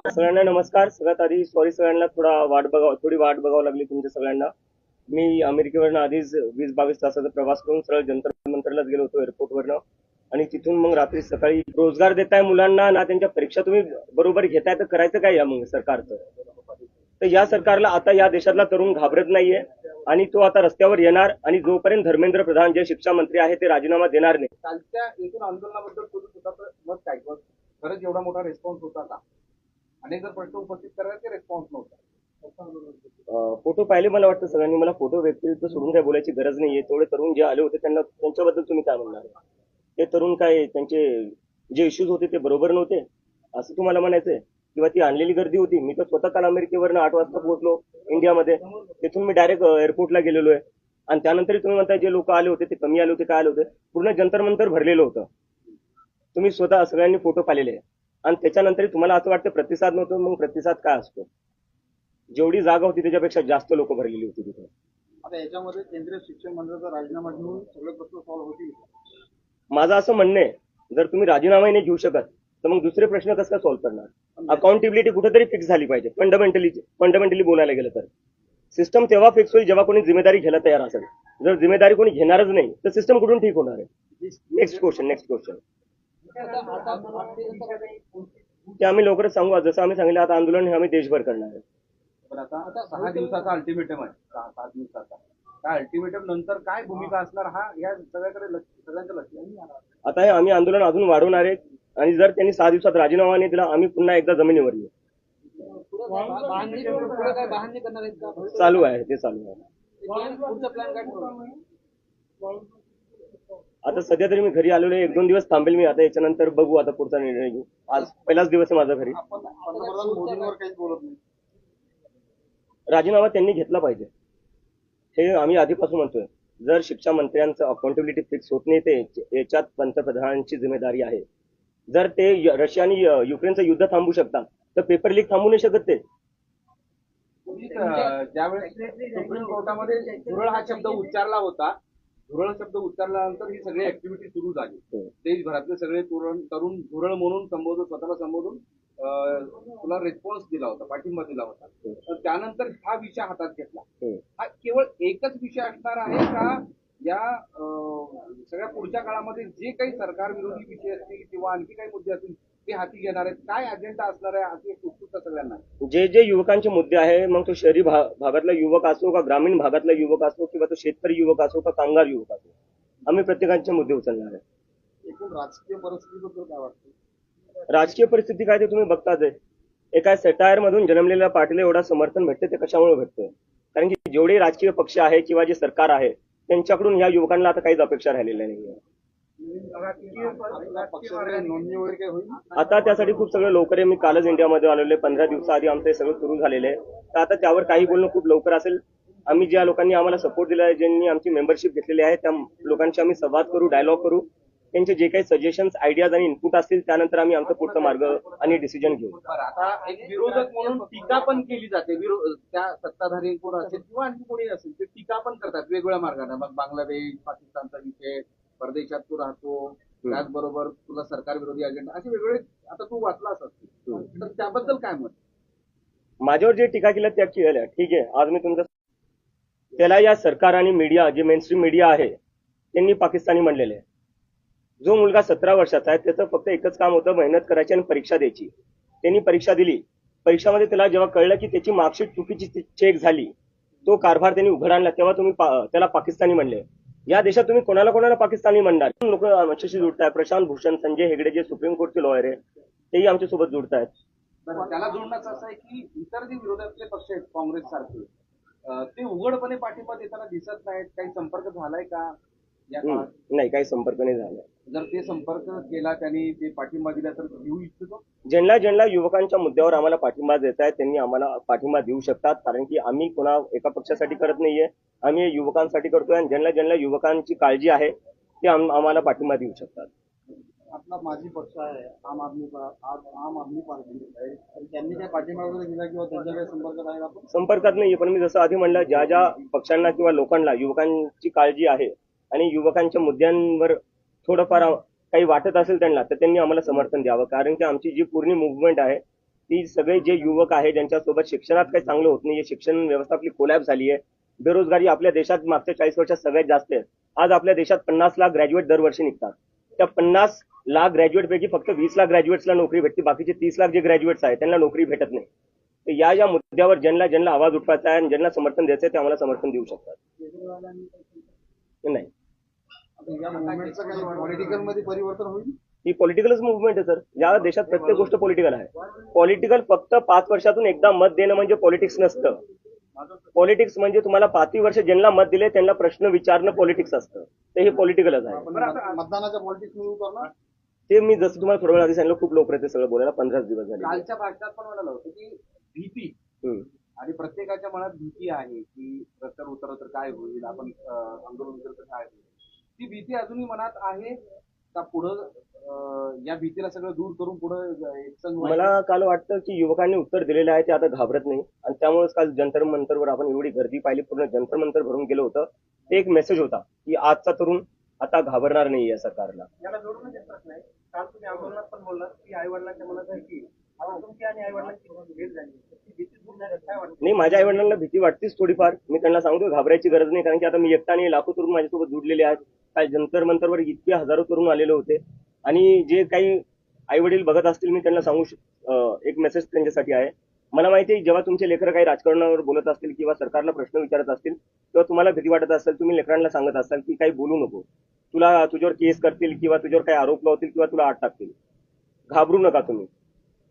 सगळ्यांना नमस्कार. सगळ्यात आधी सॉरी, सगळ्यांना थोडी वाट बघावं लागली तुमच्या सगळ्यांना. मी अमेरिकेवरनं आधीच 20-22 तासाचा प्रवास करून सरळ जंतर मंतरलाच गेलो होतो एअरपोर्टवरनं. आणि तिथून मग रात्री सकाळी रोजगार देताय मुलांना ना, त्यांच्या परीक्षा तुम्ही बरोबर घेताय, तर करायचं काय या मग सरकारचं? तर या सरकारला आता या देशातला तरुण घाबरत नाहीये आणि तो आता रस्त्यावर येणार. आणि जोपर्यंत धर्मेंद्र प्रधान जे शिक्षा मंत्री आहे ते राजीनामा देणार नाही. कालच्या एकूण आंदोलनाबद्दल पोलीस होता मत काय, खरंच एवढा मोठा रिस्पॉन्स होता का? अनेक जर प्रश्न उपस्थित करायचे रिस्पॉन्स नव्हता. फोटो पाहिले, मला वाटतं सगळ्यांनी. मला फोटो व्यक्तिगत सोडून काय बोलायची गरज नाहीये. तेवढे तरुण जे आले होते त्यांच्याबद्दल तुम्ही काय म्हणणार? ते तरुण काय, त्यांचे जे इश्यूज होते ते बरोबर नव्हते असं तुम्हाला म्हणायचंय? किंवा ती आणलेली गर्दी होती? मी तर स्वतः काल अमेरिकेवरनं 8 वाजता पोहोचलो इंडियामध्ये. तिथून मी डायरेक्ट एअरपोर्टला गेलेलो आहे. आणि त्यानंतर तुम्ही म्हणताय जे लोक आले होते ते कमी आले होते, काय आले होते? पूर्ण जंतर मंतर भरलेलं होतं. तुम्ही स्वतः सगळ्यांनी फोटो पाहिलेले आहे. आणि त्याच्यानंतर तुम्हाला असं वाटतं प्रतिसाद नव्हतं. मग प्रतिसाद काय असतो? जेवढी जागा होती त्याच्यापेक्षा जास्त लोक भरलेली होती तिथे. आता याच्यामध्ये केंद्रीय शिक्षण मंडळाचा राजीनामा घेऊन सगळे प्रश्न सॉल्व्ह होतील? माझं असं म्हणणं आहे, जर तुम्ही राजीनामाही नाही घेऊ शकत तर मग दुसरे प्रश्न कसं काय सॉल्व्ह करणार? अकाउंटेबिलिटी कुठेतरी फिक्स झाली पाहिजे. फंडामेंटली बोलायला गेलं तर सिस्टम तेव्हा फिक्स होईल जेव्हा कोणी जिम्मेदारी घ्यायला तयार असेल. जर जिम्मेदारी कोणी घेणारच नाही तर सिस्टम कुठून ठीक होणार आहे? Next question. ते आम्ही लवकरच सांगू. जसं आम्ही सांगितलं, आता आंदोलन हे आम्ही देशभर करणार आहे. पण आता 6 दिवसाचा अल्टिमेटम आहे. 7 दिवसाचा काय अल्टिमेटम नंतर काय भूमिका असणार हा या सगळ्यांचं लक्ष. आता हे आम्ही आंदोलन अजून वाढवणार आहे. आणि जर त्यांनी 6 दिवसात राजीनामा नाही दिला, आम्ही पुन्हा एकदा जमिनीवर येऊ. चालू आहे. आता सध्या तरी मी घरी आलेलो आहे. 1-2 दिवस थांबेल मी. आता याच्यानंतर बघू, आता पुढचा निर्णय घेऊ. आज पहिलाच दिवस आहे माझा घरी. राजीनामा त्यांनी घेतला पाहिजे हे आम्ही आधीपासून म्हणतोय. जर शिक्षा मंत्र्यांचं अकाउंटेबिलिटी फिक्स होत नाही, ते याच्यात पंतप्रधानांची जिम्मेदारी आहे. जर ते रशिया आणि युक्रेनचं युद्ध थांबू शकतात तर पेपर लीक थांबू नाही शकत ते. ज्यावेळेस सुप्रीम कोर्टामध्ये झुरळ हा शब्द उच्चारला होता, झुरळ शब्द उच्चारल्यानंतर ही सगळी ऍक्टिव्हिटी सुरू झाली. देशभरातले सगळे तरुण झुरळ म्हणून स्वतःला संबोधून तुला रिस्पॉन्स दिला होता, पाठिंबा दिला होता. तर त्यानंतर हा विषय हातात घेतला. हा केवळ एकच विषय असणार आहे का या सगळ्या पुढच्या काळामध्ये जे काही सरकार विरोधी विषय असतील किंवा आणखी काही मुद्दे असतील ते हाती घेणार आहेत? काय अजेंडा असणार आहे अशी एक उत्सुकता सगळ्यांना. जे युवकांचे मुद्दे आहे, मग तो शहरी भागातला युवक असो का ग्रामीण भागातला युवक असो किंवा तो शेतकरी युवक असो का कामगार युवक असो, आम्ही प्रत्येकाचे मुद्दे उचलणार आहे. एकूण राजकीय परिस्थितीबद्दल काय वाटतं? राजकीय परिस्थिती काय ते तुम्ही बघताच आहे. एका सटायर मधून जन्मलेल्या पार्टीला एवढा समर्थन भेटते ते कशामुळे भेटतंय? कारण की जेवढे राजकीय पक्ष आहे किंवा जे सरकार आहे त्यांच्याकडून या युवकांना आता काहीच अपेक्षा राहिलेल्या नाहीये. आता त्यासाठी खूप सगळं लवकर आहे. मी कालच इंडियामध्ये आलेलो आहे. 15 दिवसाआधी आमचं हे सगळं सुरू झालेलं आहे. तर आता त्यावर काही बोलणं खूप लवकर असेल. आम्ही ज्या लोकांनी आम्हाला सपोर्ट दिला आहे, ज्यांनी आमची मेंबरशिप घेतलेली आहे, त्या लोकांशी आम्ही संवाद करू, डायलॉग करू. त्यांचे जे काही सजेशन्स, आयडियाज आणि इनपुट असतील त्यानंतर आम्ही आमचा पुढचा मार्ग आणि डिसिजन घेऊ. आता एक विरोधक म्हणून टीका पण केली जाते. त्या सत्ताधारी कोण असेल किंवा आणखी कोणी असेल ते टीका पण करतात वेगवेगळ्या मार्गाने. मग बांगलादेश, पाकिस्तानचा विषय, परदेशात तू राहतो, त्याचबरोबर तुला सरकार विरोधी अजेंडा, असे वेगवेगळे. आता तू वाचला असत तर त्याबद्दल काय मत? माझ्यावर जे टीका केल्या त्या केल्या, ठीक आहे. आज मी तुमचं त्याला या सरकार आणि मीडिया, जे मेनस्ट्रीम मीडिया आहे त्यांनी पाकिस्तानी म्हणलेले आहे. जो मुलगा 17 वर्षाचा आहे त्याचं फक्त एकच काम होतं, मेहनत करायची आणि परीक्षा द्यायची. त्यांनी परीक्षा दिली. परीक्षामध्ये त्याला जेव्हा कळलं की त्याची मार्कशीट चुकीची चेक झाली, तो कारभार त्यांनी उघड आणला, तेव्हा तुम्ही त्याला पाकिस्तानी म्हणले. या देशात तुम्ही कोणाला पाकिस्तानी म्हणणार? लोक आमच्याशी जुडतायत. प्रशांत भूषण, संजय हेगडे जे सुप्रीम कोर्टचे लॉयर आहे तेही आमच्यासोबत जुडतायत. त्याला जोडण्याचं असं आहे की इतर जे विरोधातले पक्ष आहेत काँग्रेस सारखे, ते उघडपणे पाठिंबा देताना दिसत नाहीत. काही संपर्क झालाय का? नाही, काही संपर्क नाही झाला. जर ते संपर्क केला त्यांनी, ते पाठिंबा दिला तर घेऊ इच्छितो. ज्यांना युवकांच्या मुद्द्यावर आम्हाला पाठिंबा देत आहे त्यांनी आम्हाला पाठिंबा देऊ शकतात. कारण की आम्ही कोणा एका पक्षासाठी करत नाहीये, आम्ही युवकांसाठी करतोय. आणि ज्यांना युवकांची काळजी आहे ते आम्हाला पाठिंबा देऊ शकतात. आपला माजी पक्ष आहे आम आदमी पार्टी आहे तर त्यांनी काय पाठिंबा वगैरे दिला किंवा त्यांच्या काही संपर्कात आहे आपण? संपर्कात नाहीये, पण मी जसं आधी म्हणलं, ज्या ज्या पक्षांना किंवा लोकांना युवकांची काळजी आहे आणि युवकांच्या मुद्द्यांवर थोडंफार काही वाटत असेल त्यांना, तर त्यांनी आम्हाला समर्थन द्यावं. कारण की आमची जी पूर्ण मुवमेंट आहे ती सगळे जे युवक आहे ज्यांच्यासोबत शिक्षणात काही चांगलं होत नाही, शिक्षण व्यवस्था आपली कोलॅप झाली आहे, बेरोजगारी आपल्या देशात मागच्या 40 वर्षात सगळ्यात जास्त आहे. आज आपल्या देशात 50 लाख ग्रॅज्युएट दरवर्षी निघतात. त्या 50 लाख ग्रॅज्युएट पैकी फक्त 20 लाख ग्रॅज्युएट्सला नोकरी भेटते, बाकीचे 30 लाख जे ग्रॅज्युएट्स आहेत त्यांना नोकरी भेटत नाही. तर या मुद्द्यावर ज्यांना आवाज उठवायचा आहे आणि ज्यांना समर्थन द्यायचं आहे ते आम्हाला समर्थन देऊ शकतात. नाही, आता या मुवमेंटचं काही पॉलिटिकल मध्ये परिवर्तन होईल? ही पॉलिटिकलच मुवमेंट आहे सर. या देशात प्रत्येक गोष्ट पॉलिटिकल आहे. पॉलिटिकल फक्त 5 वर्षातून एकदा मत देणं म्हणजे पॉलिटिक्स नसतं. पॉलिटिक्स म्हणजे तुम्हाला 5 वर्ष ज्यांना मत दिले त्यांना प्रश्न विचारणं पॉलिटिक्स असतं. ते हे पॉलिटिकलच आहे. आपण मतदानाच्या पॉलिटिक्स मध्ये उतरणार? ते मी जसं तुम्हाला थोड्या वेळ आधी सांगितलं, खूप लोक ते सगळं बोलायला 15 दिवस झाले. कालच्या भाषणात पण म्हणालं होतं की भीती आणि प्रत्येकाच्या मनात भीती आहे की रस्त्यावर उतरलं तर काय होईल, आपण आंदोलन केलं तर काय होईल. ती भीती अजूनही मनात आहे का? पुढं या भीतीला सगळं दूर करून पुढं एकसंघ मला काल वाटतं की युवकांनी उत्तर दिलेलं आहे, ते आता घाबरत नाही. आणि त्यामुळेच काल जंतर मंतरवर आपण एवढी गर्दी पाहिली, पूर्ण जंतर मंतर भरून गेलं होतं. ते एक मेसेज होता की आजचा तरुण आता घाबरणार नाही या सरकारला. याला जोडूनच एक प्रश्न आहे. काल तुम्ही आंदोलनात पण बोललात की आई वडिलांच्या मनात आहे की तुमची आणि आई वडिलांची भेट झाली, ती भीती दूर झाली, काय वाटतं? नाही, माझ्या आई वडिलांना भीती वाटतेच थोडीफार. मी त्यांना सांगतो घाबरायची गरज नाही, कारण की आता मी एकटा आणि लाखो तरुण माझ्यासोबत जुडलेले आहेत. काल जंतर मंतरवर इतके हजारो तरुण आलेले होते. आणि जे काही आई वडील बघत असतील, मी त्यांना सांगू एक मेसेज त्यांच्यासाठी आहे. मला माहिती आहे, जेव्हा तुमचे लेकरं काही राजकारणावर बोलत असतील किंवा सरकारला प्रश्न विचारत असतील तेव्हा तुम्हाला भीती वाटत असेल, तुम्ही लेकरांना सांगत असाल की काही बोलू नको, तुझ्यावर केस करतील किंवा तुझ्यावर काही आरोप लावतील किंवा तुला आत टाकतील. घाबरू नका.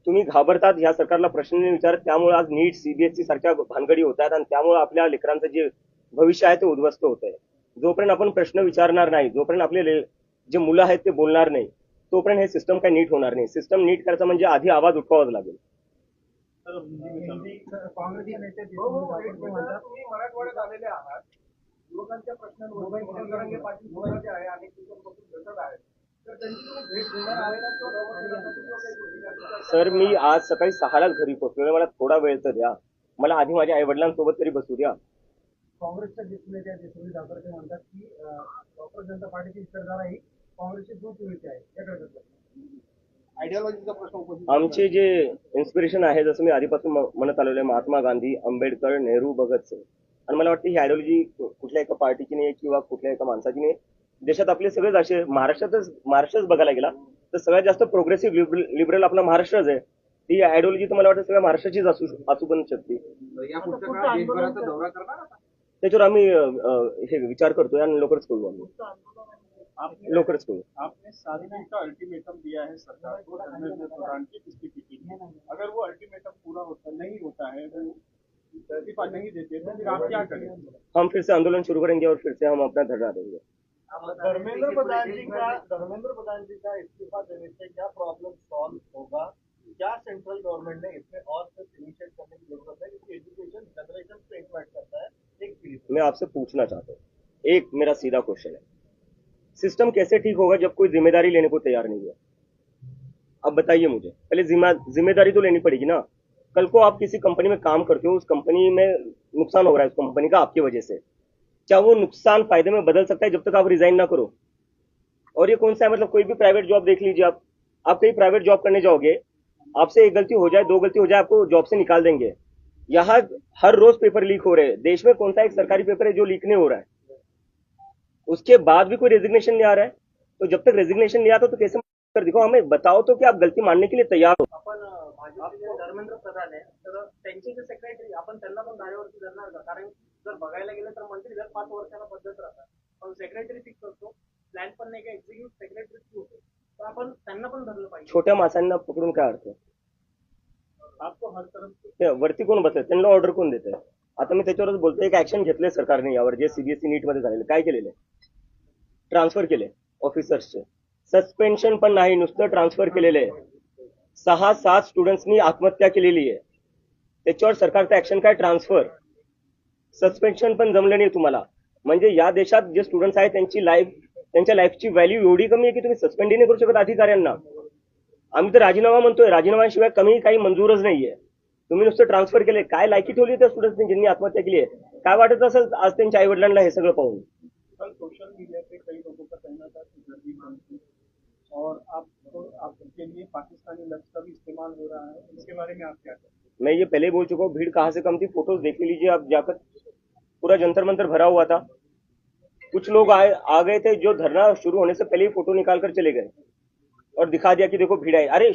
तुम्ही घाबरतात ह्या सरकारला प्रश्न नाही विचारत, त्यामुळे आज नीट सीबीएसई सारख्या भानगडी होत आहेत आणि त्यामुळे आपल्या लेकरांचं जे भविष्य आहे ते उद्ध्वस्त होत आहे. जोपर्यंत आपण प्रश्न विचारणार नाही, जोपर्यंत आपले जे मुलं आहेत ते बोलणार नाही, तोपर्यंत हे सिस्टम काही नीट होणार नाही. सिस्टम नीट करायचं म्हणजे आधी आवाज उठवावाच लागेल. काँग्रेसचे नेते तुम्ही मराठवाड्यात आलेले आहात, युवकांच्या प्रश्नांवर जरांगे पाटील बोलायचे आहे आणि भेटत आहेत, तर त्यांची भेट देणार आहे का? सर, मी आज सकाळी 6लाच घरी पोहोचलो. मला थोडा वेळ तर द्या. मला आधी माझ्या आई वडिलांसोबत तरी बसू द्या. काँग्रेसच्या नेते जयश्री ठाकरे ते म्हणतात की डॉक्टर जनता पार्टीची विचारधारा ही काँग्रेसची दूर चुकीची आहे. आयडियोलॉजीचा प्रश्न उपस्थित आमचे जे इन्स्पिरेशन आहे, जसं मी आधीपासून म्हणत आलेलो आहे, महात्मा गांधी, आंबेडकर, नेहरू, भगतसिंग. आणि मला वाटतं ही आयडियोलॉजी कुठल्या एका पार्टीची नाही किंवा कुठल्या एका माणसाची नाही. देशात आपले सगळेच असे, महाराष्ट्रच बघायला गेला तर सगळ्यात जास्त प्रोग्रेसिव्ह लिबरल आपला महाराष्ट्रच आहे. ती आयडियोलॉजी तर मला वाटतं सगळ्या महाराष्ट्राचीच असू पण शकते. या पुढच्या काळात देशभराचा दौरा करणार आता? त्याच्यावर आम्ही हे विचार करतोय आणि लवकरच करू. लवकरच करू. आपने 7 दिन का अल्टीमेटम दिया है सरकार को धर्मेंद्र प्रधान की इस्तीफे के लिए, अगर वो अल्टीमेटम पूरा नहीं होता है, वो इस्तीफा नहीं देते तो फिर आप क्या करेंगे? हम फिर से आंदोलन शुरू करेंगे और फिर से हम अपना धरना देंगे. धर्मेंद्र प्रधान जी का इस्तीफा देने से क्या प्रॉब्लम सॉल्व होगा? क्या सेंट्रल गवर्नमेंट ने इसमें और कुछ इनिशिएट करने की जरूरत है, क्योंकि एजुकेशन जनरेशन पे इम्पैक्ट करता है? मैं आपसे पूछना चाहता हूँ, एक मेरा सीधा क्वेश्चन है, सिस्टम कैसे ठीक होगा जब कोई जिम्मेदारी लेने को तैयार नहीं है? अब बताइए मुझे, पहले जिम्मेदारी तो लेनी पड़ेगी ना. कल को आप किसी कंपनी में काम करते हो, उस कंपनी में नुकसान हो रहा है उस कंपनी का आपकी वजह से, क्या वो नुकसान फायदे में बदल सकता है जब तक आप रिजाइन ना करो? और ये कौन सा है, मतलब कोई भी प्राइवेट जॉब देख लीजिए, आप कहीं प्राइवेट जॉब करने जाओगे, आपसे एक गलती हो जाए, 2 गलती हो जाए, आपको जॉब से निकाल देंगे. यहाँ हर रोज पेपर लीक हो रहे हैं. देश में कौन सा एक सरकारी पेपर है जो लीक नहीं हो रहा है? उसके बाद भी कोई रेजिग्नेशन नहीं आ रहा है. तो जब तक रेजिग्नेशन नहीं आता तो कैसे कर दिखाओ, हमें बताओ तो कि आप गलती मानने के लिए तैयार हो. आपण भाजपचे धर्मेंद्र प्रधान आहे, तर त्यांचे जे सेक्रेटरी आपण त्यांना पण धारेवरती धरणार का? कारण जर बघायला गेलं तर मंत्री दर 5 वर्षाला बदलत राहतात, पण सेक्रेटरी फिक्स असतो, प्लॅन पण नाही का, एक्झिक्युटिव्ह सेक्रेटरी होतो, तर आपण त्यांना पण धरलं पाहिजे. छोट्या माणसांना पकडून काय अर्थ? आपको हर तरफ ते वरती कोण बसले, त्यांना ऑर्डर कोण देत आहे? आता मी त्याच्यावरच बोलतोय, एक ऍक्शन घेतलंय सरकारने यावर, जे सीबीएसई नीट मध्ये झालेलं. काय केलेलं आहे? ट्रान्सफर केले ऑफिसर्सचे. सस्पेन्शन पण नाही, नुसतं ट्रान्सफर केलेलं आहे. 6-7 स्टुडंट्सनी आत्महत्या केलेली आहे. त्याच्यावर सरकारचं ऍक्शन काय? ट्रान्सफर. सस्पेन्शन पण जमलं नाही तुम्हाला. म्हणजे या देशात जे स्टुडंट्स आहेत त्यांची लाईफ, त्यांच्या लाईफची व्हॅल्यू एवढी कमी आहे की तुम्ही सस्पेंडही नाही करू शकत अधिकाऱ्यांना. आम्ही तर राजीनामा म्हणतोय, राजीनाम्याशिवाय कमी काही मंजूरच नाहीये. तुम्ही नुसतं ट्रान्सफर केले, काय लायकी ठेवली त्या स्टुडंट्सनी ज्यांनी आत्महत्या केली आहे? काय वाटत असेल आज त्यांच्या आई वडिलांना हे सगळं पाहून? कल सोशल मीडिया पे कई लोगों का कहना था कि गर्दी बंद थी और आपके लिए पाकिस्तानी लफ्ज का भी इस्तेमाल हो रहा है, इसके बारे में आप क्या कहते हैं? मैं ये पहले ही बोल चुका हूँ, भीड़ कहाँ से कम थी, फोटोज देख लीजिए आप जाकर, पूरा जंतर मंतर भरा हुआ था. कुछ लोग आ गए थे जो धरना शुरू होने से पहले ही फोटो निकाल कर चले गए और दिखा दिया कि देखो भीड़ है. अरे